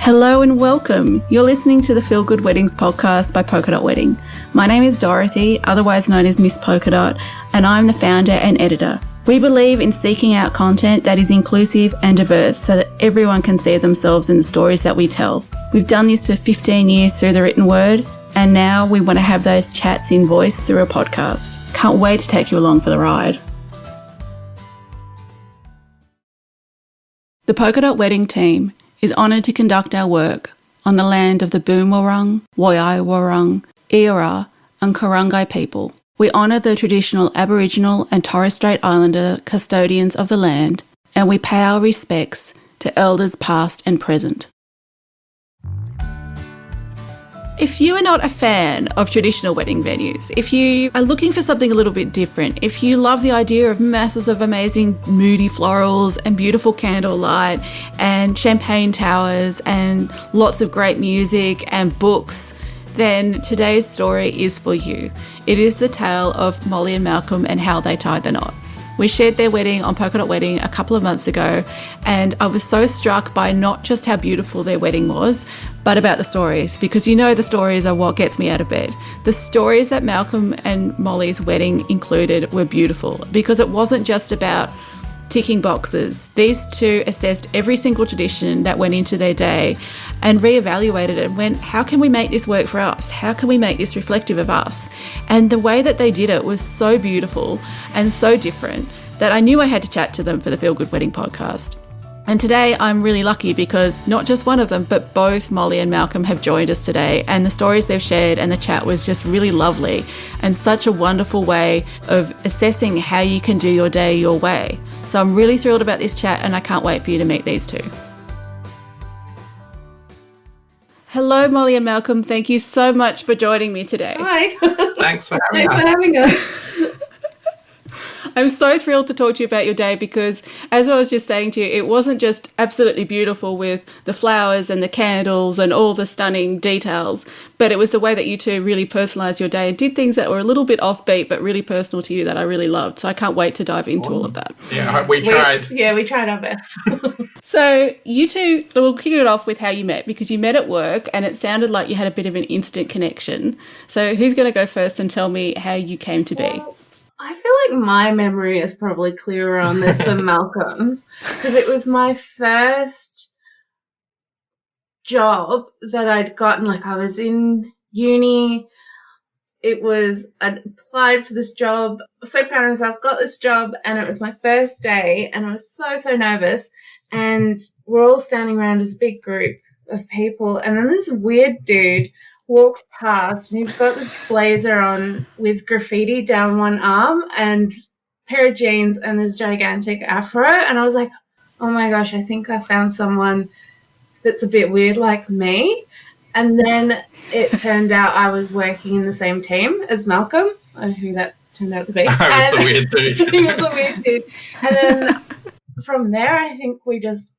Hello and welcome. You're listening to the Feel Good Weddings podcast by Polka Dot Wedding. My name is Dorothy, otherwise known as Miss Polka Dot, and I'm the founder and editor. We believe in seeking out content that is inclusive and diverse so that everyone can see themselves in the stories that we tell. We've done this for 15 years through the written word, and now we want to have those chats in voice through a podcast. Can't wait to take you along for the ride. The Polka Dot Wedding team is honoured to conduct our work on the land of the Boonwurrung, Woiwurrung, Eora and Kurungay people. We honour the traditional Aboriginal and Torres Strait Islander custodians of the land, and we pay our respects to elders past and present. If you are not a fan of traditional wedding venues, if you are looking for something a little bit different, if you love the idea of masses of amazing Moody florals and beautiful candlelight and champagne towers and lots of great music and books, then today's story is for you. It is the tale of Molly and Malcolm and how they tied the knot. We shared their wedding on Polka Dot Wedding a couple of months ago, and I was so struck by not just how beautiful their wedding was, but about the stories, because you know the stories are what gets me out of bed. The stories that Malcolm and Molly's wedding included were beautiful, because it wasn't just about ticking boxes. These two assessed every single tradition that went into their day and reevaluated it and went, how can we make this work for us? How can we make this reflective of us? And the way that they did it was so beautiful and so different that I knew I had to chat to them for the Feel Good Wedding podcast. And today I'm really lucky because not just one of them, but both Molly and Malcolm have joined us today, and the stories they've shared and the chat was just really lovely and such a wonderful way of assessing how you can do your day your way. So I'm really thrilled about this chat and I can't wait for you to meet these two. Hello, Molly and Malcolm. Thank you so much for joining me today. Hi. Thanks for having Thanks us. for having us. I'm so thrilled to talk to you about your day because, as I was just saying to you, it wasn't just absolutely beautiful with the flowers and the candles and all the stunning details, but it was the way that you two really personalised your day and did things that were a little bit offbeat but really personal to you that I really loved. So I can't wait to dive into all of that. Yeah, we tried. We tried our best. So you two, we'll kick it off with how you met, because you met at work and it sounded like you had a bit of an instant connection. So who's going to go first and tell me how you came to be? Well, I feel like my memory is probably clearer on this than Malcolm's, because it was my first job that I'd gotten. Like, I was in uni. I'd applied for this job. I was so proud of myself, got this job, and it was my first day, and I was so nervous. And we're all standing around as a big group of people, and then this weird dude walks past and he's got this blazer on with graffiti down one arm and a pair of jeans and this gigantic afro, and I was like, oh my gosh, I think I found someone that's a bit weird like me. And then it turned out I was working in the same team as Malcolm, who that turned out to be. I was the weird dude. He was the weird dude. And then from there, I think we just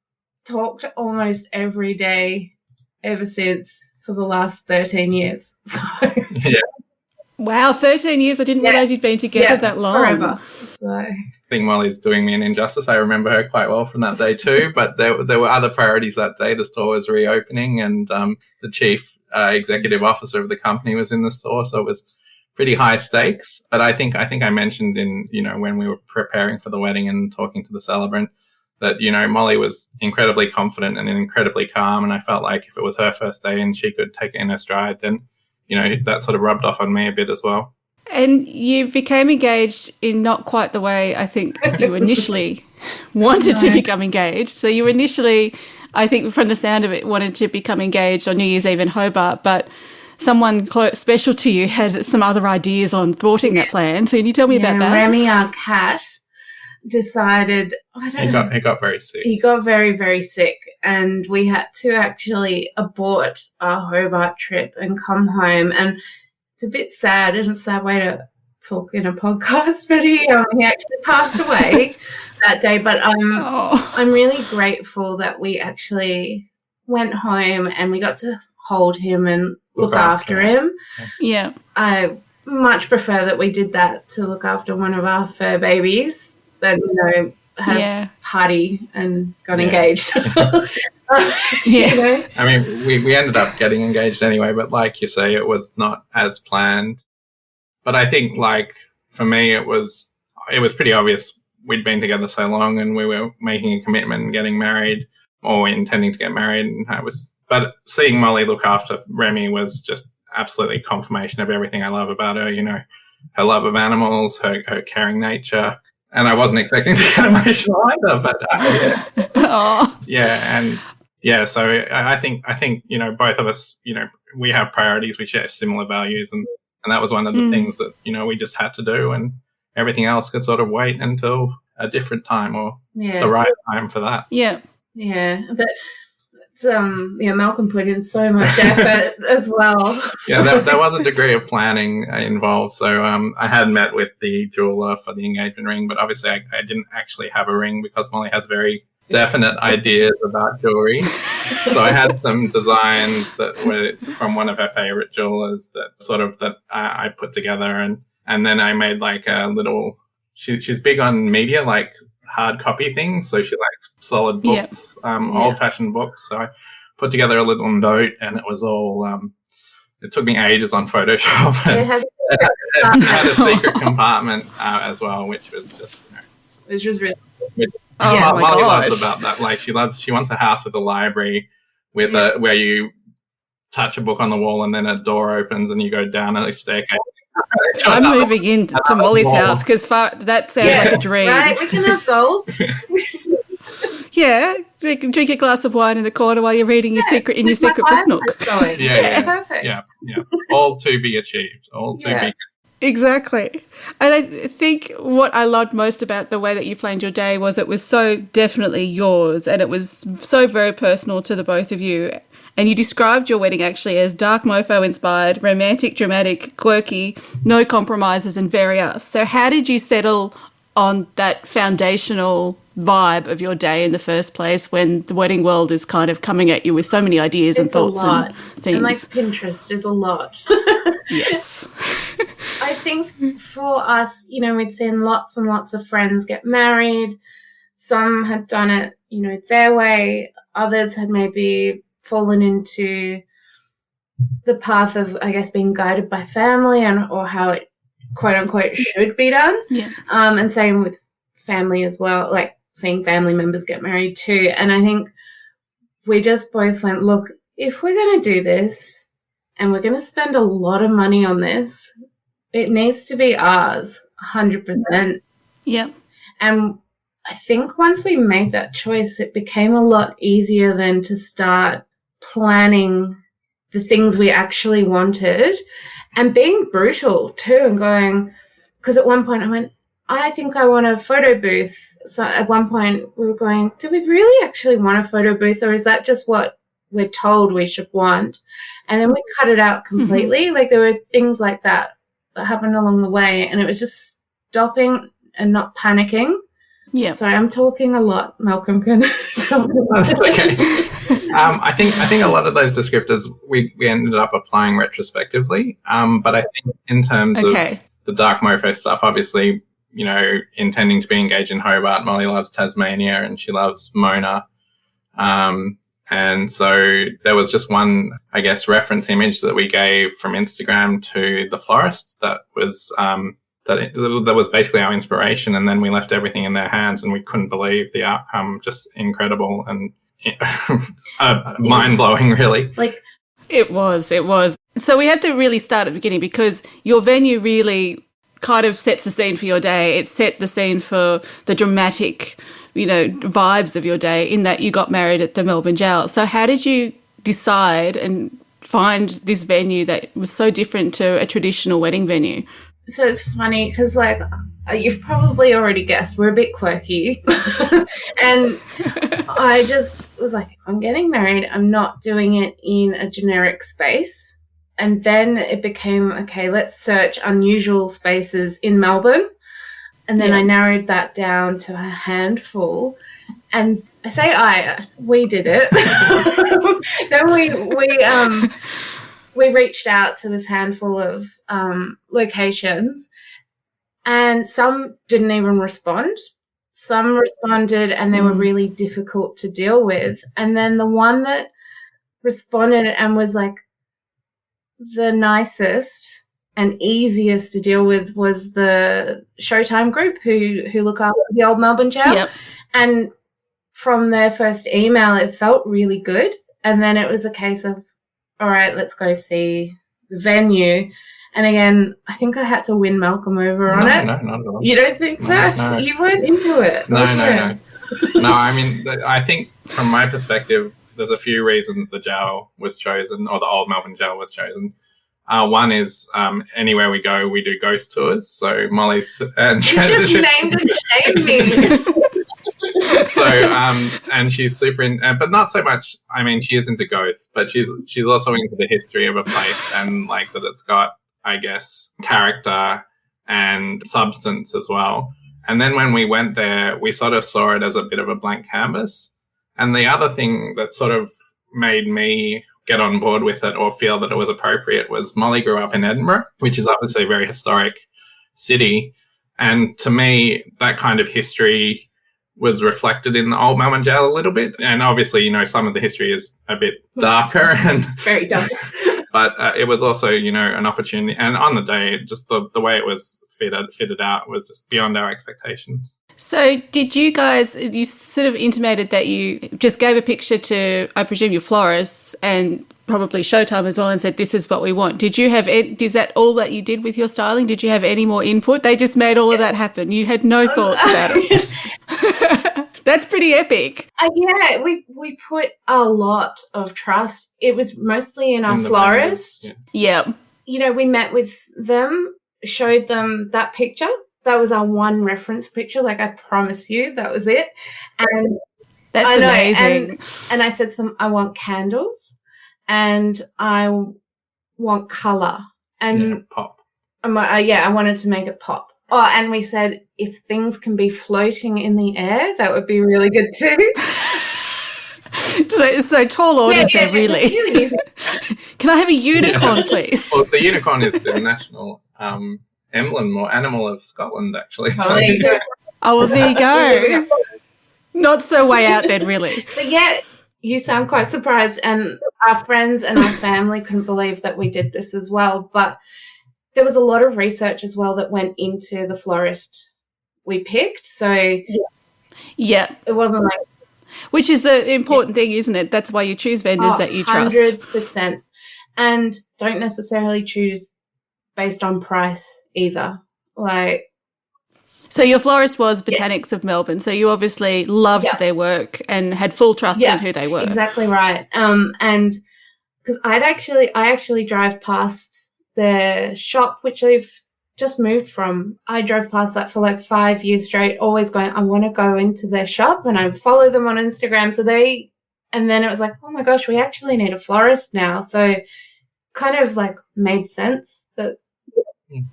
talked almost every day ever since, for the last 13 years. So. Yeah. Wow, 13 years. I didn't realise you'd been together that long. Forever. So. I think Molly's doing me an injustice. I remember her quite well from that day too, but there were other priorities that day. The store was reopening and the chief executive officer of the company was in the store, so it was pretty high stakes. But I think I mentioned in, when we were preparing for the wedding and talking to the celebrant that, Molly was incredibly confident and incredibly calm, and I felt like if it was her first day and she could take it in her stride, then, that sort of rubbed off on me a bit as well. And you became engaged in not quite the way I think you initially wanted to become engaged. So you initially, I think from the sound of it, wanted to become engaged on New Year's Eve in Hobart, but someone special to you had some other ideas on thwarting that plan. So can you tell me about that? Remy, our cat, decided, He got very sick. He got very, very sick, and we had to actually abort our Hobart trip and come home. And it's a bit sad, and it's a sad way to talk in a podcast, but he actually passed away that day. But I'm really grateful that we actually went home and we got to hold him and look after him. Yeah. I much prefer that we did that to look after one of our fur babies than, had Yeah. a party and got Yeah. engaged. Yeah. You know? I mean, we ended up getting engaged anyway, but like you say, it was not as planned. But I think, like, for me, it was pretty obvious we'd been together so long and we were making a commitment and getting married, or intending to get married. But seeing Molly look after Remy was just absolutely confirmation of everything I love about her, you know, her love of animals, her caring nature. And I wasn't expecting to get emotional either, but yeah. Oh. Yeah, and yeah, so I think you know, both of us, you know, we have priorities, we share similar values, and that was one of the things that, you know, we just had to do, and everything else could sort of wait until a different time or the right time for that. Yeah. Yeah, but it's, Malcolm put in so much effort as well. Yeah, there was a degree of planning involved. So I had met with the jeweler for the engagement ring, but obviously I didn't actually have a ring because Molly has very definite ideas about jewelry. So I had some designs that were from one of her favorite jewelers that I put together, and then I made like a little. She's big on media, like hard copy things, so she likes solid books, old-fashioned books. So I put together a little note, and it was all. It took me ages on Photoshop. It had a secret compartment as well, which was just. You know, which was really. Oh my Molly gosh. loves about that. Like she wants a house with a library with where you touch a book on the wall and then a door opens and you go down a staircase. I'm moving into Molly's house because that sounds like a dream. Right, we can have goals. Yeah, you can drink a glass of wine in the corner while you're reading your secret book nook. Yeah, perfect. Yeah. All to be achieved. All to be. Exactly. And I think what I loved most about the way that you planned your day was it was so definitely yours, and it was so very personal to the both of you. And you described your wedding actually as dark mofo inspired, romantic, dramatic, quirky, no compromises, and very us. So how did you settle on that foundational vibe of your day in the first place when the wedding world is kind of coming at you with so many ideas and thoughts and things? And like Pinterest is a lot. Yes. I think for us, you know, we'd seen lots and lots of friends get married. Some had done it, you know, their way. Others had maybe fallen into the path of, I guess, being guided by family or how it, quote unquote, should be done. Yeah. And same with family as well, like seeing family members get married too. And I think we just both went, look, if we're going to do this and we're going to spend a lot of money on this, it needs to be ours, 100%. Yeah. And I think once we made that choice, it became a lot easier then to start planning the things we actually wanted and being brutal too, and going, because at one point I went, I think I want a photo booth. So at one point we were going, do we really actually want a photo booth, or is that just what we're told we should want? And then we cut it out completely. Like there were things like that happened along the way, and it was just stopping and not panicking. Yeah. Sorry, I'm talking a lot. Malcolm can talk about That's okay. I think a lot of those descriptors we ended up applying retrospectively. But I think in terms of the dark mofo stuff, obviously, you know, intending to be engaged in Hobart, Molly loves Tasmania and she loves Mona. And so there was just one, I guess, reference image that we gave from Instagram to the florist that was that was basically our inspiration, and then we left everything in their hands, and we couldn't believe the outcome. Just incredible and mind-blowing, really. Like it was. So we had to really start at the beginning, because your venue really kind of sets the scene for your day. It set the scene for the dramatic, you know, vibes of your day, in that you got married at the Melbourne Jail. So how did you decide and find this venue that was so different to a traditional wedding venue? So it's funny because, like, you've probably already guessed, we're a bit quirky. And I just was like, if I'm getting married, I'm not doing it in a generic space. And then it became, okay, let's search unusual spaces in Melbourne. And then I narrowed that down to a handful. And I say we did it. Then we reached out to this handful of locations, and some didn't even respond. some responded and they were really difficult to deal with. And then the one that responded and was like the nicest and easiest to deal with was the Showtime group who look after the Old Melbourne Jail. Yep. And from their first email, it felt really good. And then it was a case of, all right, let's go see the venue. And again, I think I had to win Malcolm over on it. No, not at all. You don't think so? No. You weren't into it. No. No, I mean, I think from my perspective, there's a few reasons the jail was chosen, or the Old Melbourne Jail was chosen. One is anywhere we go, we do ghost tours. So Molly's... and You just named and shamed me. So, and she's super but not so much, I mean, she is into ghosts, but she's also into the history of a place and like that it's got, I guess, character and substance as well. And then when we went there, we sort of saw it as a bit of a blank canvas. And the other thing that sort of made me get on board with it or feel that it was appropriate was Molly grew up in Edinburgh, which is obviously a very historic city. And to me, that kind of history was reflected in the Old Melbourne Jail a little bit. And obviously, you know, some of the history is a bit darker and very dark. But it was also, you know, an opportunity. And on the day, just the way it was fitted out was just beyond our expectations. So did you guys, you sort of intimated that you just gave a picture to, I presume, your florists and probably Showtime as well and said, this is what we want. Did you have, is that all that you did with your styling? Did you have any more input? They just made all of that happen. You had no thoughts about it. That's pretty epic. Yeah, we put a lot of trust. It was mostly in our florist. Yeah. You know, we met with them, showed them that picture. That was our one reference picture. Like, I promise you, that was it. And that's amazing. And I said to them, I want candles and I want colour. And pop. I wanted to make it pop. Oh, and we said, if things can be floating in the air, that would be really good too. So tall orders there, really. Really easy. Can I have a unicorn, please? Well, the unicorn is the national emblem or animal of Scotland, actually. Oh, there you go. Oh, well, there you go. Not so way out then, really. So, yeah, you sound quite surprised. And our friends and our family couldn't believe that we did this as well. But there was a lot of research as well that went into the florist we picked. So, yeah, it wasn't like... Which is the important thing, isn't it? That's why you choose vendors that you trust. 100%. And don't necessarily choose based on price either. Like... So your florist was Botanics of Melbourne. So you obviously loved their work and had full trust in who they were. Exactly right. And because I actually drive past the shop, which I've just moved from. I drove past that for like 5 years straight, always going, I want to go into their shop, and I follow them on Instagram. And then it was like, oh my gosh, we actually need a florist now. So kind of like made sense that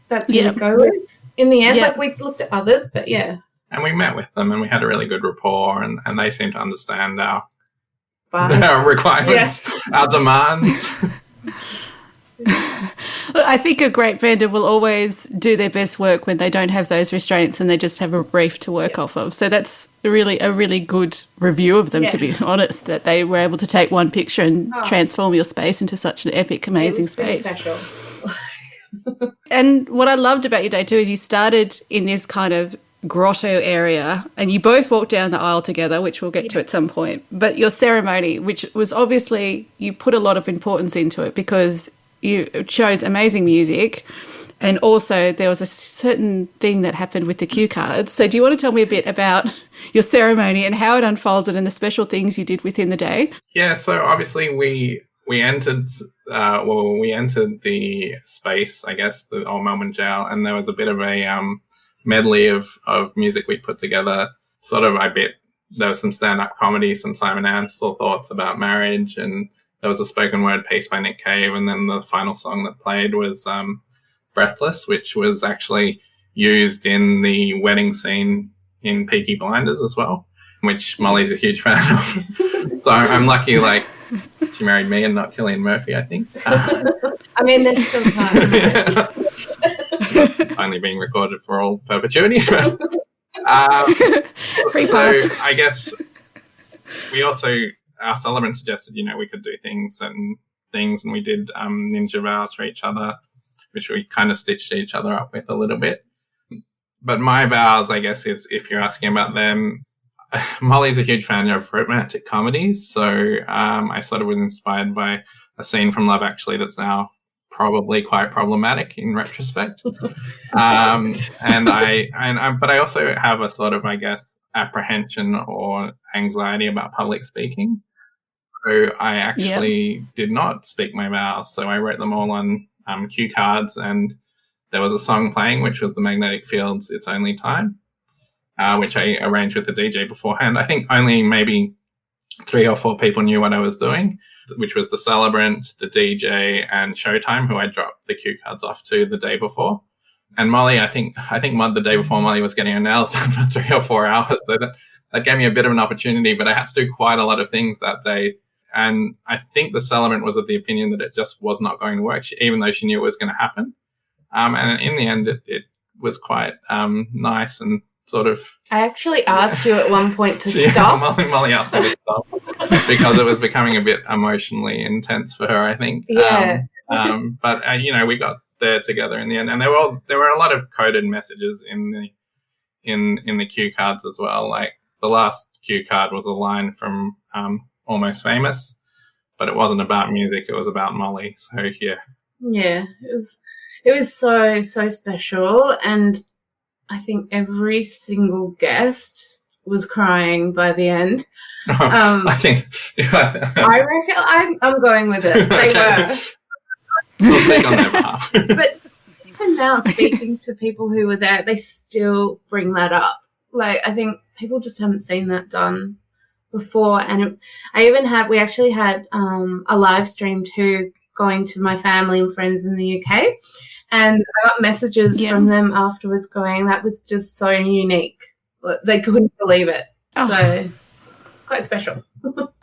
that's who to go with. In the end, like we looked at others, but And we met with them and we had a really good rapport and they seemed to understand our requirements, our demands. I think a great vendor will always do their best work when they don't have those restraints and they just have a brief to work off of. So that's a really good review of them, to be honest, that they were able to take one picture and transform your space into such an epic, amazing space. Special. And what I loved about your day too is you started in this kind of grotto area and you both walked down the aisle together, which we'll get to at some point. But your ceremony, which was obviously, you put a lot of importance into it because you chose amazing music and also there was a certain thing that happened with the cue cards. So do you want to tell me a bit about your ceremony and how it unfolded and the special things you did within the day? Yeah, so obviously we entered the space, I guess, the Old Melbourne Jail, and there was a bit of a medley of music we put together. There was some stand-up comedy, some Simon Amstel thoughts about marriage, and there was a spoken word piece by Nick Cave, and then the final song that played was Breathless, which was actually used in the wedding scene in Peaky Blinders as well, which Molly's a huge fan of. So I'm lucky, like, she married me and not Cillian Murphy, I think. I mean, there's still time. It's only being recorded for all perpetuity. Free so pass. I guess we also, our celebrant suggested, we could do certain things, and we did ninja vows for each other, which we kind of stitched each other up with a little bit. But my vows, I guess, is if you're asking about them, Molly's a huge fan of romantic comedies, so I sort of was inspired by a scene from Love Actually that's now probably quite problematic in retrospect. But I also have a sort of, I guess, apprehension or anxiety about public speaking. So I actually did not speak my vows. So I wrote them all on cue cards, and there was a song playing, which was The Magnetic Fields' It's Only Time, which I arranged with the DJ beforehand. I think only maybe 3 or 4 people knew what I was doing, which was the celebrant, the DJ, and Showtime, who I dropped the cue cards off to the day before. And Molly, I think the day before, Molly was getting her nails done for 3 or 4 hours, so that gave me a bit of an opportunity, but I had to do quite a lot of things that day. And I think the celebrant was of the opinion that it just was not going to work, even though she knew it was going to happen. And in the end, it was quite nice and sort of... I actually asked you at one point to stop. Molly asked me to stop because it was becoming a bit emotionally intense for her, I think. Yeah. But we got there together in the end, and there were a lot of coded messages in the cue cards as well. Like the last cue card was a line from Almost Famous, but it wasn't about music; it was about Molly. So yeah, it was so special, and I think every single guest was crying by the end. I think I reckon I'm going with it. They were. We'll speak on their behalf. But even now, speaking to people who were there, they still bring that up. Like, I think people just haven't seen that done before. And we actually had a live stream too, going to my family and friends in the UK. And I got messages from them afterwards going, that was just so unique. They couldn't believe it. Oh. So it's quite special.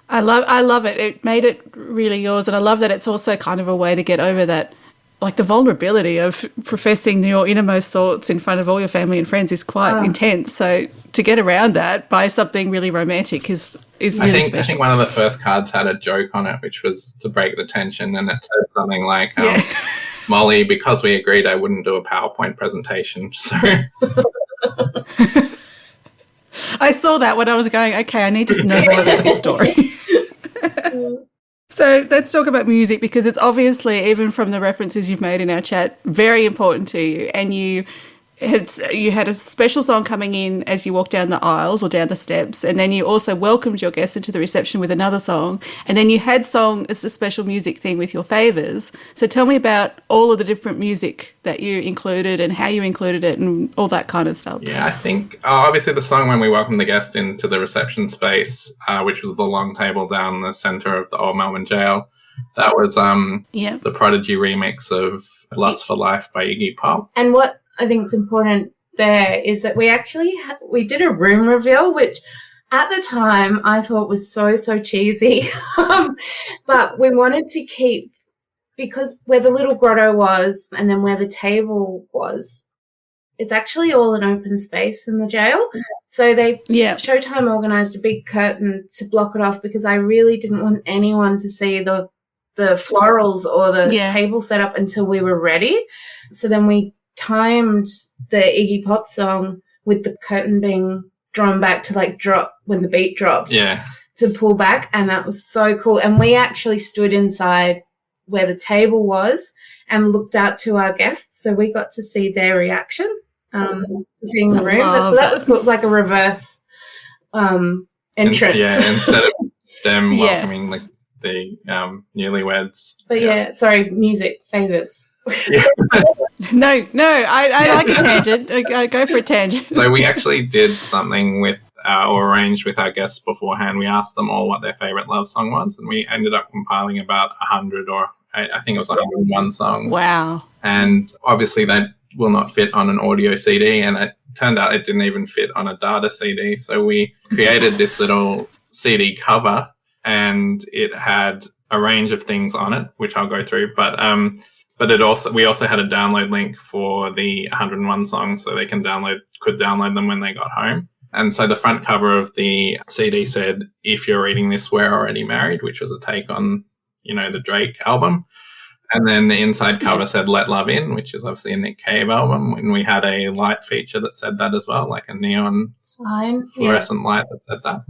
I love it. It made it really yours, and I love that it's also kind of a way to get over that, like the vulnerability of professing your innermost thoughts in front of all your family and friends is quite intense. So to get around that by something really romantic is really special. I think one of the first cards had a joke on it, which was to break the tension, and it said something like, Molly, because we agreed I wouldn't do a PowerPoint presentation. So... I saw that when I was going, okay, I need to know more about this story. So let's talk about music, because it's obviously, even from the references you've made in our chat, very important to you. And you had a special song coming in as you walked down the aisles or down the steps, and then you also welcomed your guests into the reception with another song, and then you had song as the special music thing with your favours. So tell me about all of the different music that you included and how you included it and all that kind of stuff. Yeah, I think obviously the song when we welcomed the guest into the reception space, which was the long table down the centre of the Old Melbourne Jail, that was the Prodigy remix of Lust for Life by Iggy Pop. And what I think is important there is that we actually we did a room reveal, which at the time I thought was so cheesy. But we wanted to keep, because where the little grotto was and then where the table was, it's actually all an open space in the jail. So Showtime organised a big curtain to block it off, because I really didn't want anyone to see the florals or the table set up until we were ready. So then we timed the Iggy Pop song with the curtain being drawn back to like drop when the beat dropped to pull back, and that was so cool. And we actually stood inside where the table was and looked out to our guests, so we got to see their reaction to seeing the room. So that was cool. It was like a reverse entrance. Instead of them welcoming like the newlyweds. But music, favours. No, I like a tangent. I go for a tangent. So we actually did something with or arranged with our guests beforehand. We asked them all what their favourite love song was, and we ended up compiling about 100, or I think it was 101 songs. Wow. And obviously that will not fit on an audio CD, and it turned out it didn't even fit on a data CD. So we created this little CD cover, and it had a range of things on it, which I'll go through. But But we also had a download link for the 101 songs, so they could download them when they got home. And so the front cover of the CD said, "If you're reading this, we're already married," which was a take on, the Drake album. And then the inside cover said "Let Love In," which is obviously a Nick Cave album. And we had a light feature that said that as well, like a neon sign, fluorescent light that said that,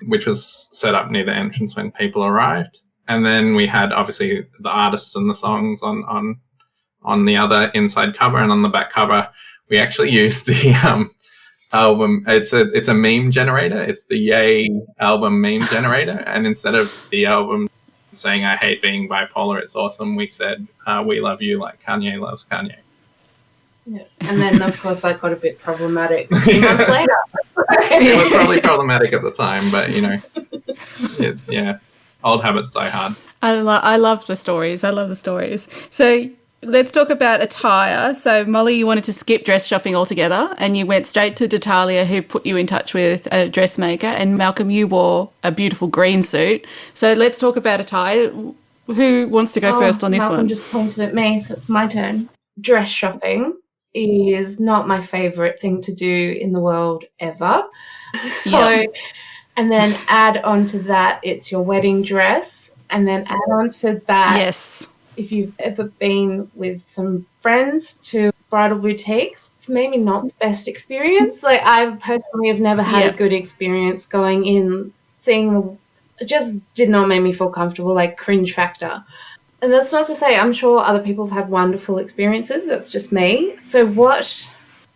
which was set up near the entrance when people arrived. And then we had obviously the artists and the songs on the other inside cover, and on the back cover we actually used the album. It's a meme generator. It's the Yay album meme generator, and instead of the album saying "I hate being bipolar, it's awesome," we said "We love you like Kanye loves Kanye." Yeah. And then of course that got a bit problematic months later. It was probably problematic at the time, but old habits die hard. I love the stories. So let's talk about attire. So Molly, you wanted to skip dress shopping altogether and you went straight to Natalia, who put you in touch with a dressmaker, and Malcolm, you wore a beautiful green suit. So let's talk about attire. Who wants to go first on this Malcolm one? Just pointed at me, so it's my turn. Dress shopping is not my favourite thing to do in the world ever. And then add on to that, it's your wedding dress. And then add on to that, yes, if you've ever been with some friends to bridal boutiques, it's maybe not the best experience. Like, I personally have never had a good experience going in, seeing it just did not make me feel comfortable, like cringe factor. And that's not to say, I'm sure other people have had wonderful experiences. That's just me. So what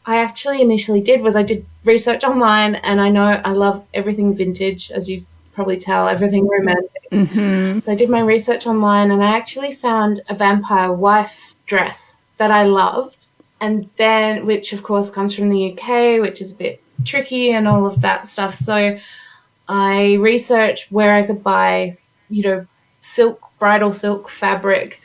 I actually initially did was I did research online, and I know I love everything vintage, as you probably tell, everything romantic. Mm-hmm. So I did my research online, and I actually found a vampire wife dress that I loved, and then, which of course comes from the UK, which is a bit tricky and all of that stuff. So I researched where I could buy, bridal silk fabric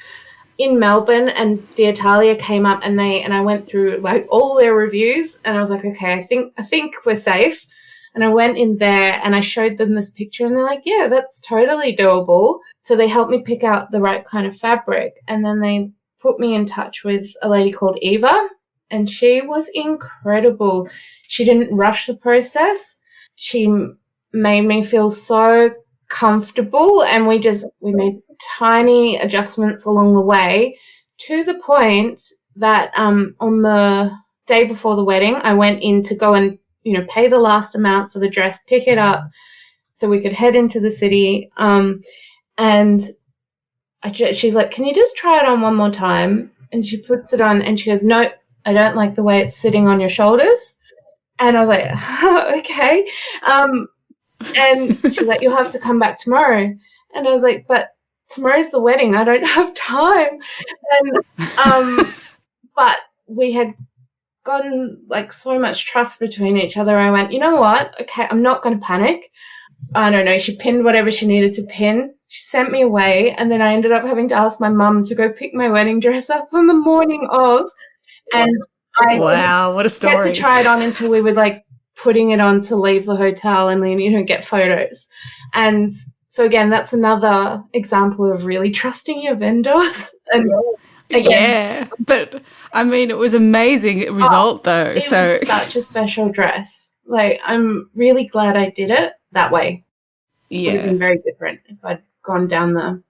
in Melbourne, and Italia came up, and I went through like all their reviews, and I was like, okay, I think we're safe. And I went in there and I showed them this picture, and they're like, yeah, that's totally doable. So they helped me pick out the right kind of fabric, and then they put me in touch with a lady called Eva, and she was incredible. She didn't rush the process. She made me feel so comfortable, and we made tiny adjustments along the way, to the point that on the day before the wedding, I went in to go and pay the last amount for the dress, pick it up so we could head into the city. And she's like, can you just try it on one more time? And she puts it on and she goes, no, I don't like the way it's sitting on your shoulders. And I was like, okay. And she's like, you'll have to come back tomorrow. And I was like, but tomorrow's the wedding. I don't have time. And, but we had gotten like so much trust between each other. I went, you know what? Okay, I'm not going to panic. I don't know. She pinned whatever she needed to pin. She sent me away, and then I ended up having to ask my mum to go pick my wedding dress up on the morning of. And wow, what a story! Get to try it on until we were like putting it on to leave the hotel and then get photos. And so again, that's another example of really trusting your vendors. And again, but I mean, it was amazing result though. It was such a special dress. Like, I'm really glad I did it that way. Yeah, it would have been very different if I'd gone down the.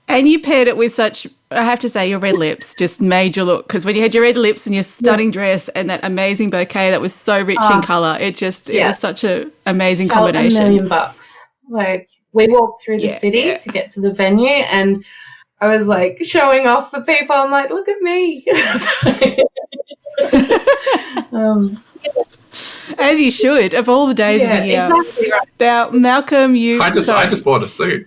And you paired it with such, I have to say, your red lips just made you look, because when you had your red lips and your stunning dress and that amazing bouquet that was so rich in colour, it was such an amazing combination. $1 million. Like, we walked through the city to get to the venue, and I was like showing off for people. I'm like, look at me. As you should, of all the days of the year. Exactly right. Now, Malcolm, I just bought a suit.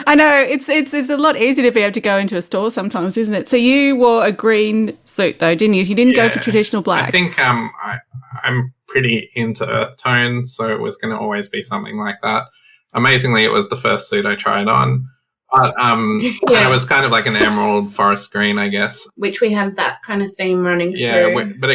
I know, it's a lot easier to be able to go into a store sometimes, isn't it? So you wore a green suit though, didn't you? You didn't go for traditional black. I think I'm pretty into earth tones, so it was going to always be something like that. Amazingly, it was the first suit I tried on. It was kind of like an emerald forest green, I guess. Which we had that kind of theme running through. Yeah, but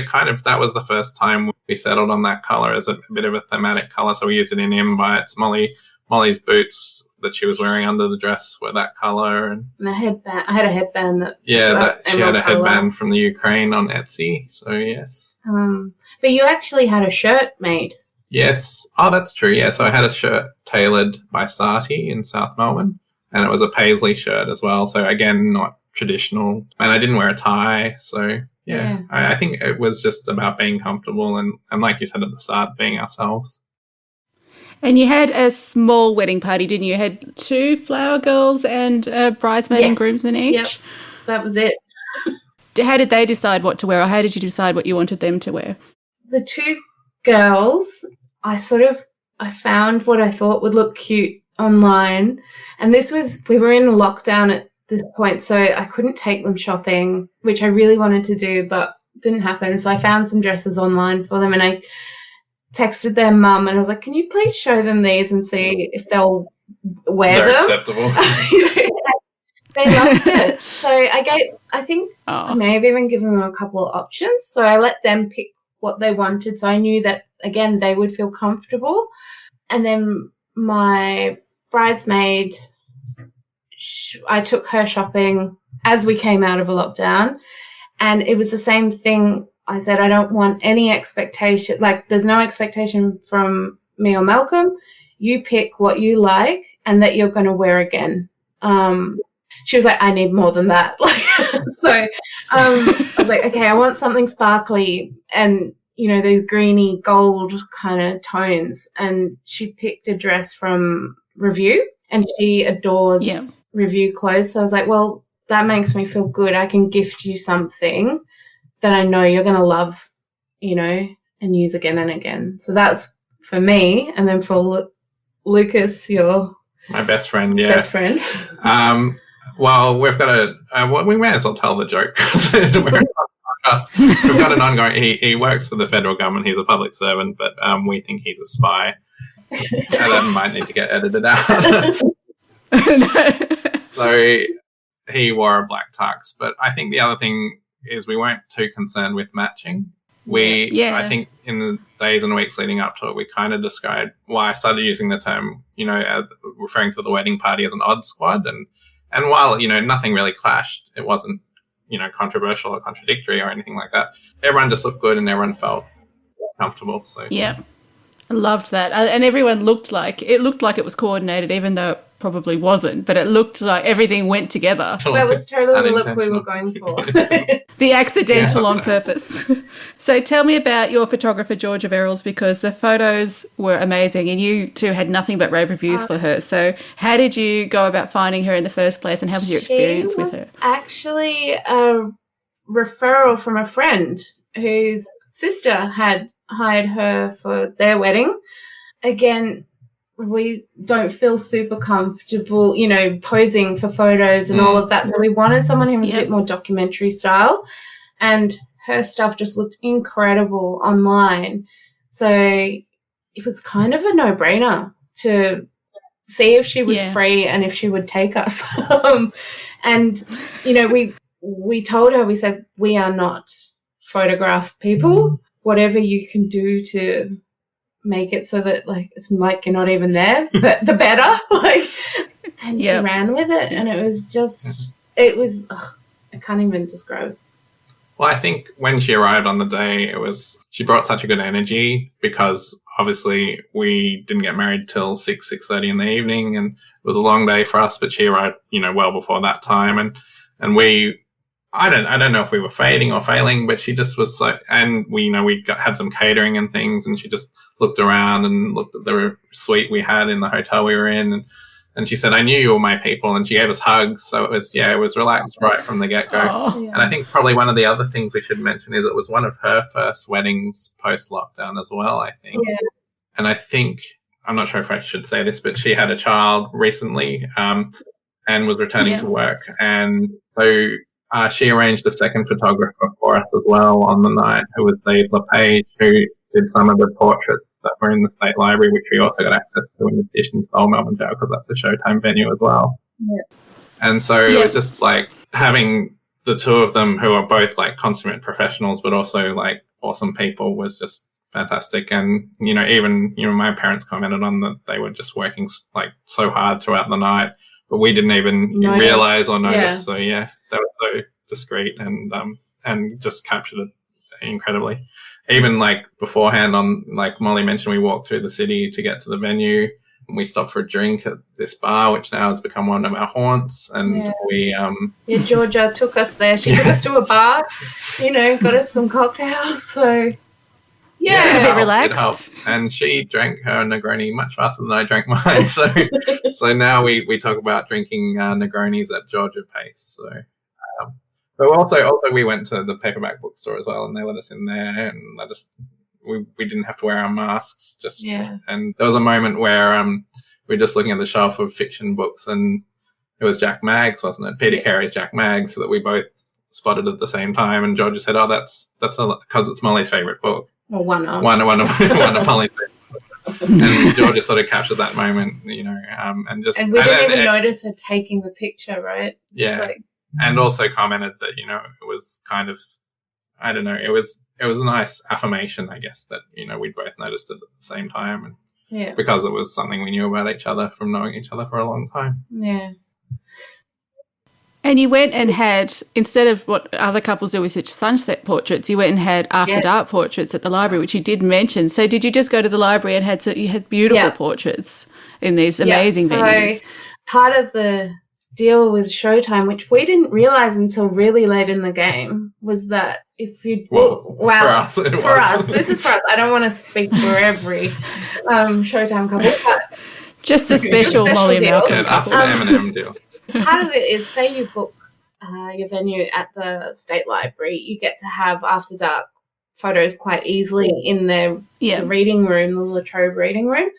that was the first time we settled on that colour as a bit of a thematic colour, so we used it in invites. Molly's boots that she was wearing under the dress were that colour. And a headband. I had a headband that she had a colour. headband from the Ukraine on Etsy. So yes. But you actually had a shirt made. Yes. Oh, that's true. Yeah. So I had a shirt tailored by Sati in South Melbourne, and it was a paisley shirt as well. So again, not traditional, and I didn't wear a tie. So yeah. I think it was just about being comfortable and like you said at the start, being ourselves. And you had a small wedding party, didn't you? You had 2 flower girls and a bridesmaid and groomsmen each? Yep, that was it. How did they decide what to wear, or how did you decide what you wanted them to wear? The 2 girls, I found what I thought would look cute online. And we were in lockdown at this point, so I couldn't take them shopping, which I really wanted to do, but didn't happen. So I found some dresses online for them, and I texted their mum and I was like, can you please show them these and see if they'll wear them? Acceptable. They loved it. So I think I may have even given them a couple of options. So I let them pick what they wanted. So I knew that, again, they would feel comfortable. And then my bridesmaid, I took her shopping as we came out of a lockdown. And it was the same thing. I said, I don't want any expectation. Like, there's no expectation from me or Malcolm. You pick what you like and that you're going to wear again. She was like, I need more than that. So I was like, okay, I want something sparkly and, those greeny gold kind of tones. And she picked a dress from Review, and she adores Review clothes. So I was like, well, that makes me feel good. I can gift you something that I know you're going to love, and use again and again. So that's for me. And then for Lucas, your... My best friend, yeah. Best friend. Well, we've got we may as well tell the joke. We've got an ongoing... He works for the federal government. He's a public servant, but we think he's a spy. That might need to get edited out. So he wore a black tux. But I think the other thing is we weren't too concerned with matching. I think in the days and weeks leading up to it, we kind of described why I started using the term, referring to the wedding party as an odd squad. And while, nothing really clashed, it wasn't, controversial or contradictory or anything like that. Everyone just looked good and everyone felt comfortable. So yeah, I loved that. And everyone looked like it was coordinated, even though it probably wasn't, but it looked like everything went together. That was totally the look we were going for. The accidental on purpose. So tell me about your photographer, Georgia Verrills, because the photos were amazing and you two had nothing but rave reviews for her. So how did you go about finding her in the first place, and how was your experience with her? Actually a referral from a friend whose sister had hired her for their wedding. Again, we don't feel super comfortable, posing for photos and all of that. So we wanted someone who was a bit more documentary style, and her stuff just looked incredible online. So it was kind of a no-brainer to see if she was free and if she would take us. And, we told her, we said, we are not photograph people. Whatever you can do to make it so that it's like you're not even there, but the better. And she ran with it, and it was just I can't even describe it. Well, I think when she arrived on the day, she brought such a good energy, because obviously we didn't get married till 6:30 in the evening, and it was a long day for us, but she arrived well before that time, and we I don't know if we were fading or failing, but she just was so, and we had some catering and things, and she just looked around and looked at the suite we had in the hotel we were in, and she said, I knew you were my people, and she gave us hugs. So it was relaxed right from the get-go. Oh. Yeah. And I think probably one of the other things we should mention is it was one of her first weddings post-lockdown as well, I think. Yeah. And I think, I'm not sure if I should say this, but she had a child recently and was returning to work. And so she arranged a second photographer for us as well on the night, who was Dave LePage, who did some of the portraits that were in the State Library, which we also got access to in addition to the Old Melbourne Jail, because that's a Showtime venue as well. Yeah. And so it was just having the two of them, who are both consummate professionals but also awesome people, was just fantastic. And, even, my parents commented on that they were just working like so hard throughout the night, but we didn't even realize or notice. Yeah. So yeah, that was so discreet and just captured it incredibly. Even like beforehand, on like Molly mentioned, we walked through the city to get to the venue. We stopped for a drink at this bar, which now has become one of our haunts. And we Georgia took us there. She took us to a bar, got us some cocktails. So a bit relaxed. It helped. And she drank her Negroni much faster than I drank mine. So now we talk about drinking Negronis at Georgia pace. So, but also we went to the paperback bookstore as well, and they let us in there and let us. We didn't have to wear our masks. And there was a moment where we were just looking at the shelf of fiction books, and it was Jack Maggs, wasn't it? Peter Carey's Jack Maggs, so that we both spotted at the same time. And Georgia said, "Oh, that's because it's Molly's favourite book." Well, one of Molly's favourite books. And Georgia sort of captured that moment, and we didn't even notice her taking the picture, right? Yeah, and also commented that it was kind of, I don't know, it was a nice affirmation, I guess, that we'd both noticed it at the same time, and because it was something we knew about each other from knowing each other for a long time. Yeah. And you went and had, instead of what other couples do with such sunset portraits, you went and had after dark portraits at the library, which you did mention. So did you just go to the library and you had beautiful portraits in these amazing venues? So part of the deal with Showtime, which we didn't realise until really late in the game, was that if you for us, this is for us. I don't want to speak for every Showtime couple, but just the special Molly and Malcolm couple. M&M deal. Part of it is, say you book your venue at the State Library, you get to have after dark photos quite easily in the reading room, the Latrobe reading room.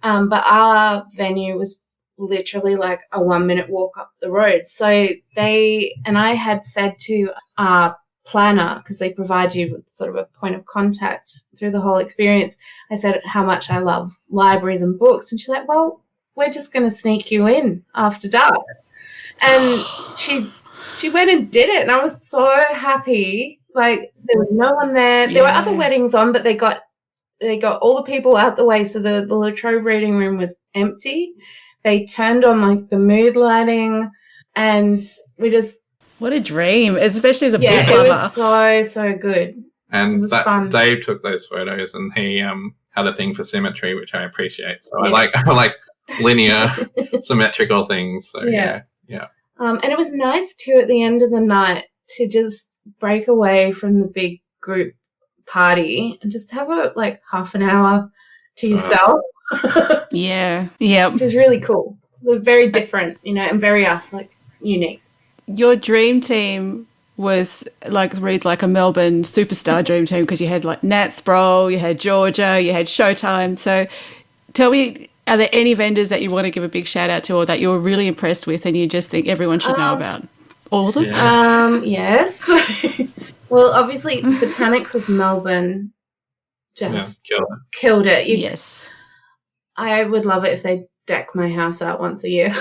But our venue was literally like a 1-minute walk up the road. So I had said to our planner, because they provide you with sort of a point of contact through the whole experience, I said how much I love libraries and books. And she's like, well, we're just going to sneak you in after dark. And she went and did it, and I was so happy. Like, there was no one there. There were other weddings on, but they got all the people out the way, so the Latrobe reading room was empty. They turned on like the mood lighting, and we just what a dream, especially as a book lover. It was so good. And it was fun. Dave took those photos, and he had a thing for symmetry, which I appreciate. So I like linear, symmetrical things. So yeah. And it was nice too at the end of the night to just break away from the big group party and just have half an hour to yourself. Yeah. Which is really cool. They're very different, and very us, unique. Your dream team was reads like a Melbourne superstar dream team, because you had Nat Sproul, you had Georgia, you had Showtime. So tell me, are there any vendors that you want to give a big shout out to, or that you're really impressed with and you just think everyone should know about? All of them? Yeah. Yes. Well, obviously, Botanics of Melbourne just killed it. Yes. I would love it if they deck my house out once a year.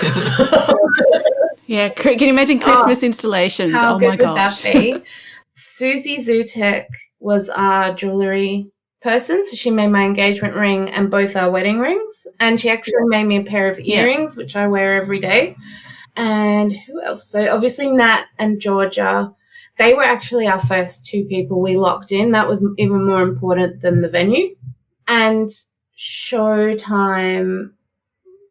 Yeah. Can you imagine Christmas installations? How good my gosh. Would that be? Susie Zutek was our jewellery person, so she made my engagement ring and both our wedding rings, and she actually made me a pair of earrings which I wear every day. And who else? So obviously Nat and Georgia, they were actually our first two people we locked in. That was even more important than the venue. And Showtime,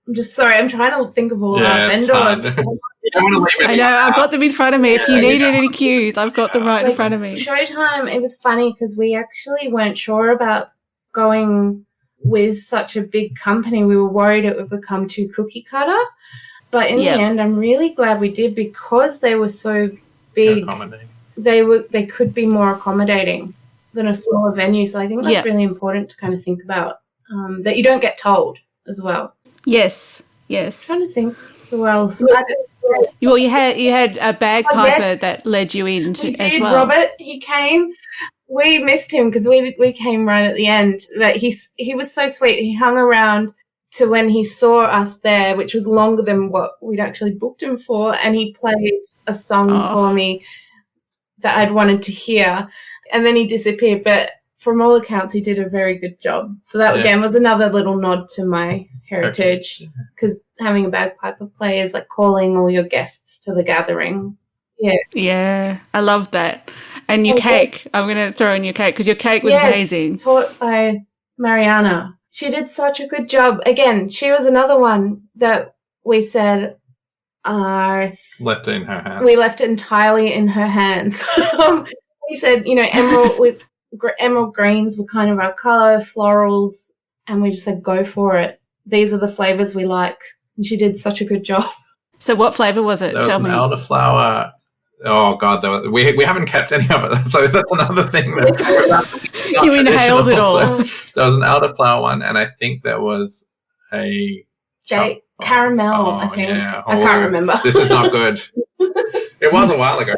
I'm trying to think of all our vendors. You don't want to leave it. I know, I've got them in front of me. If you needed any cues, I've got them right in front of me. Showtime, it was funny because we actually weren't sure about going with such a big company. We were worried it would become too cookie cutter. But in the end, I'm really glad we did, because they were so big. They could be more accommodating than a smaller venue. So I think that's really important to kind of think about, that you don't get told as well. Yes. I'm trying to think who else. Well, you had a bagpiper that led you into as well. Robert, he came. We missed him because we came right at the end. But he was so sweet. He hung around to when he saw us there, which was longer than what we'd actually booked him for, and he played a song for me that I'd wanted to hear, and then he disappeared. But from all accounts, he did a very good job. So that, again, was another little nod to my heritage, because having a bagpiper play is like calling all your guests to the gathering. Yeah, I love that. And your cake, I'm going to throw in your cake, because your cake was amazing. Taught by Mariana. She did such a good job. Again, she was another one that we said left it in her hands. We left it entirely in her hands. We said, emerald greens were kind of our colour, florals, and we just said, go for it. These are the flavours we like. And she did such a good job. So what flavour was it? There was an elderflower. Oh, God, we haven't kept any of it. So that's another thing. You inhaled it all. So there was an elderflower one, and I think there was a... caramel, I think. Yeah. I can't remember. This is not good. It was a while ago.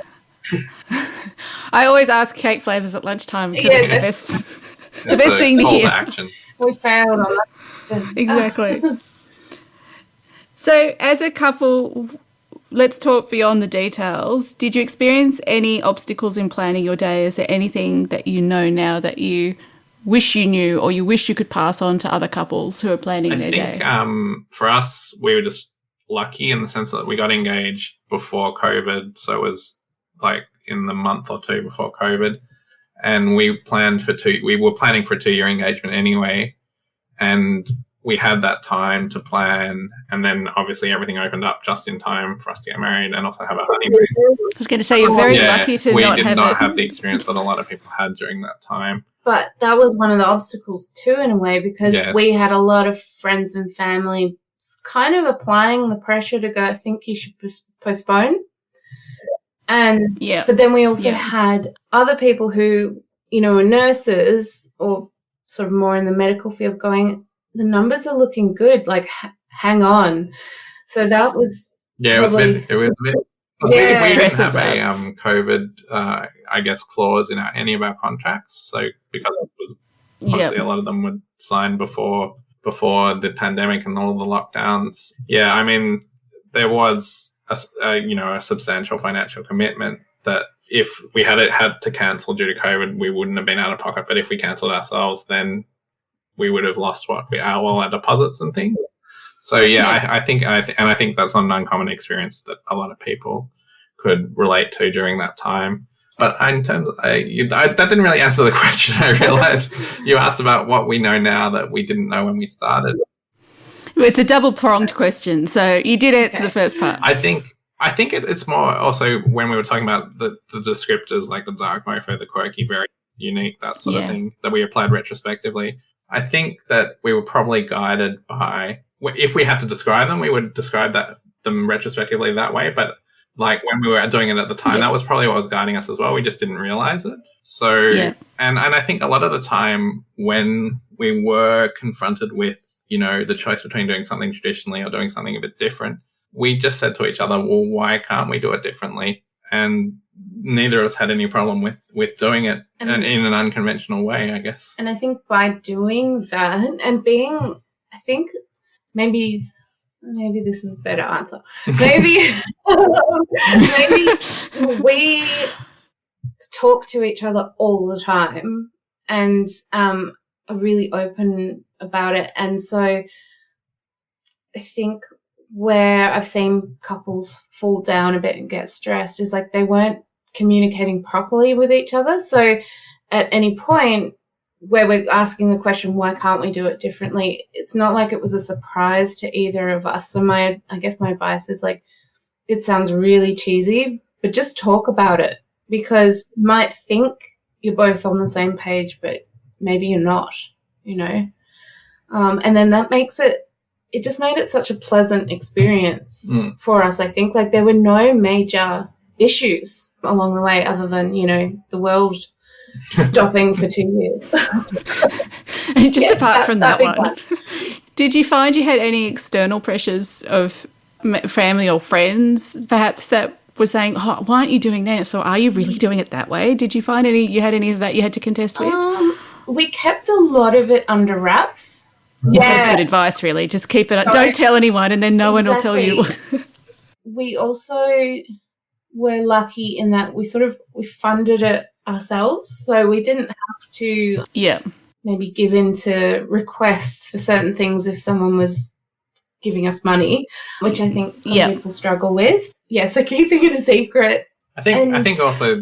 I always ask cake flavours at lunchtime. Yes, the best thing to hear. Action. We failed on that. Exactly. So as a couple, let's talk beyond the details. Did you experience any obstacles in planning your day? Is there anything that you know now that you wish you knew, or you wish you could pass on to other couples who are planning their day? I think for us, we were just lucky in the sense that we got engaged before COVID. So it was like in the month or two before COVID. And we were planning for a 2-year engagement anyway. And we had that time to plan. And then obviously everything opened up just in time for us to get married and also have a honeymoon. I was going to say, you're very lucky to not have it. We did not have the experience that a lot of people had during that time. But that was one of the obstacles too, in a way, because we had a lot of friends and family kind of applying the pressure to go, I think you should postpone. And but then we also had other people who, are nurses or sort of more in the medical field going, the numbers are looking good, like hang on. So that was it was a bit. We didn't have a COVID, clause in any of our contracts. So because it was obviously a lot of them were signed before the pandemic and all the lockdowns. Yeah, I mean, there was a substantial financial commitment that if we had to cancel due to COVID, we wouldn't have been out of pocket. But if we cancelled ourselves, then we would have lost all our deposits and things. So I think that's not an uncommon experience that a lot of people could relate to during that time. But in terms of, that didn't really answer the question. I realised you asked about what we know now that we didn't know when we started. It's a double-pronged question, so you did answer the first part. I think it's more also when we were talking about the descriptors like the dark mofo, the quirky, very unique, that sort of thing that we applied retrospectively. I think that we were probably guided by, if we had to describe them, we would describe them retrospectively that way. But like when we were doing it at the time, that was probably what was guiding us as well. We just didn't realize it. So, and I think a lot of the time when we were confronted with, the choice between doing something traditionally or doing something a bit different, we just said to each other, well, why can't we do it differently? And neither of us had any problem with doing it in an unconventional way, I guess. And I think by doing that and being, I think maybe this is a better answer. Maybe we talk to each other all the time and are really open about it. And so I think where I've seen couples fall down a bit and get stressed is like they weren't communicating properly with each other. So at any point where we're asking the question, why can't we do it differently? It's not like it was a surprise to either of us. So I guess my advice is like, it sounds really cheesy, but just talk about it, because you might think you're both on the same page, but maybe you're not, and then that makes it just made it such a pleasant experience for us. I think like there were no major issues along the way other than, the world stopping for 2 years. And just apart from that one, did you find you had any external pressures of family or friends perhaps that were saying, oh, why aren't you doing this? Or are you really doing it that way? Did you find you had any of that you had to contest with? We kept a lot of it under wraps. Yeah. That's good advice, really. Just keep it. Don't tell anyone, and then no one will tell you. We also were lucky in that we funded it ourselves. So we didn't have to maybe give in to requests for certain things if someone was giving us money, which I think some people struggle with. Yeah, so keeping it a secret. I think also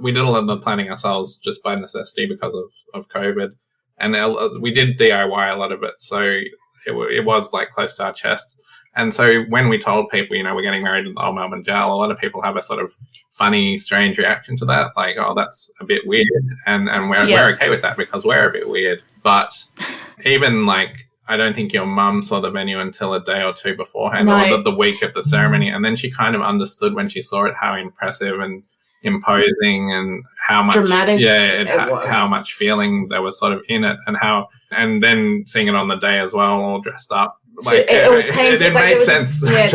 we did a lot of the planning ourselves just by necessity because of COVID, and we did DIY a lot of it, so it was like close to our chests. And so when we told people, we're getting married in the Old Melbourne Jail, a lot of people have a sort of funny, strange reaction to that, like, oh, that's a bit weird, and we're okay with that because we're a bit weird. But even like, I don't think your mum saw the venue until a day or two beforehand, or the week of the ceremony. And then she kind of understood when she saw it how impressive and imposing and how much dramatic how much feeling there was sort of in it, and then seeing it on the day as well, all dressed up. Like, it made sense to them. It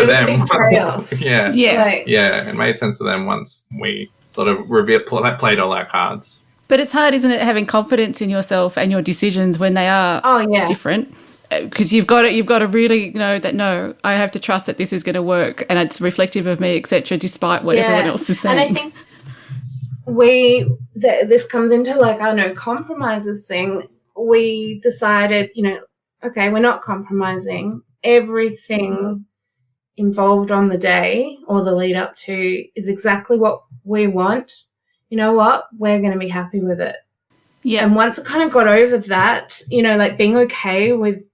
made sense to them once we sort of played all our cards. But it's hard, isn't it, having confidence in yourself and your decisions when they are different? Because you've got to really know that, no, I have to trust that this is going to work and it's reflective of me, etc., despite what everyone else is saying. And I think this comes into like our no compromises thing. We decided, okay, we're not compromising. Everything involved on the day or the lead up to is exactly what we want. You know what? We're going to be happy with it. Yeah. And once I kind of got over that, like being okay with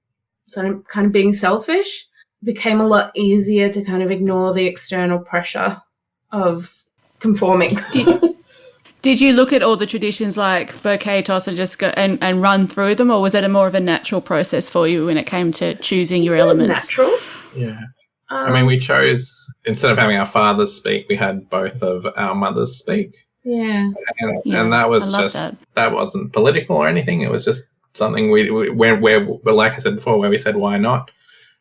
sort of kind of being selfish became a lot easier to kind of ignore the external pressure of conforming. Did you look at all the traditions like bouquet toss and just go and run through them, or was it more of a natural process for you when it came to choosing your elements? Natural. Yeah. I mean, we chose, instead of having our fathers speak, we had both of our mothers speak. Yeah. And that was that wasn't political or anything. It was just something where like I said before, where we said, why not?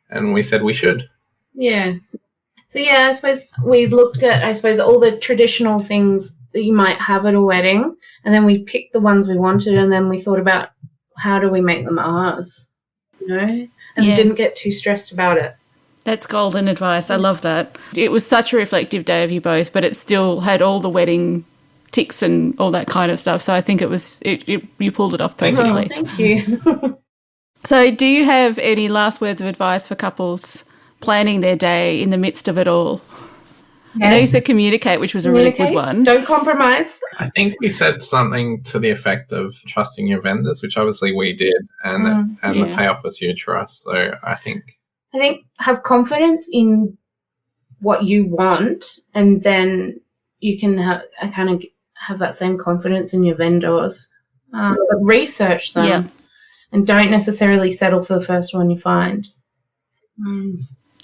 And we said we should. Yeah. So, I suppose we looked at, all the traditional things that you might have at a wedding, and then we picked the ones we wanted, and then we thought about how do we make them ours, and didn't get too stressed about it. That's golden advice. I love that. It was such a reflective day of you both, but it still had all the wedding ticks and all that kind of stuff. So I think you pulled it off perfectly. Oh, thank you. So do you have any last words of advice for couples planning their day in the midst of it all? Yes. I know you said communicate, which was a really good one. Don't compromise. I think we said something to the effect of trusting your vendors, which obviously we did, and the payoff was huge for us. So I think have confidence in what you want, and then you can have that same confidence in your vendors. But research them and don't necessarily settle for the first one you find.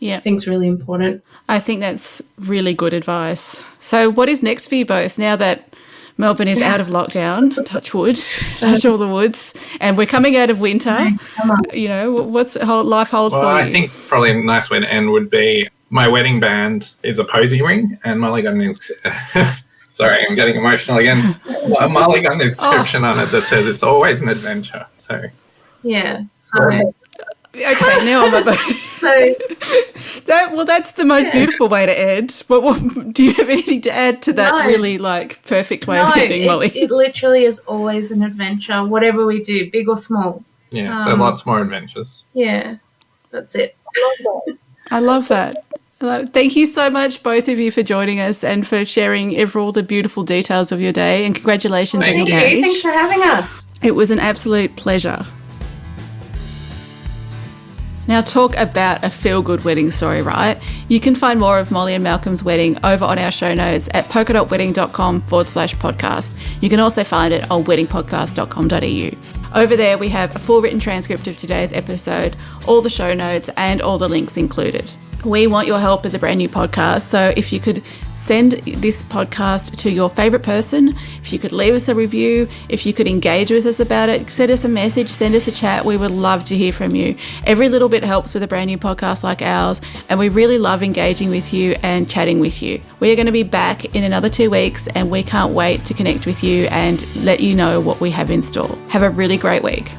I think it's really important. I think that's really good advice. So what is next for you both now that Melbourne is out of lockdown, touch wood, touch all the woods, and we're coming out of winter? What's life hold for you? Well, I think probably a nice way to end would be my wedding band is a posy ring, and Molly got an sorry, I'm getting emotional again. Molly got an inscription on it that says it's always an adventure. So okay, now I'm about that's the most beautiful way to end. But do you have anything to add to that really perfect way of ending, Molly? It literally is always an adventure, whatever we do, big or small. Yeah, so lots more adventures. Yeah, that's it. I love that. Thank you so much, both of you, for joining us and for sharing all the beautiful details of your day. And congratulations on your marriage. Thanks for having us. It was an absolute pleasure. Now, talk about a feel-good wedding story, right? You can find more of Molly and Malcolm's wedding over on our show notes at polkadotwedding.com/podcast. You can also find it on weddingpodcast.com.au. Over there, we have a full written transcript of today's episode, all the show notes and all the links included. We want your help as a brand new podcast, so if you could send this podcast to your favourite person, if you could leave us a review, if you could engage with us about it, send us a message, send us a chat. We would love to hear from you. Every little bit helps with a brand new podcast like ours, and we really love engaging with you and chatting with you. We are going to be back in another 2 weeks, and we can't wait to connect with you and let you know what we have in store. Have a really great week.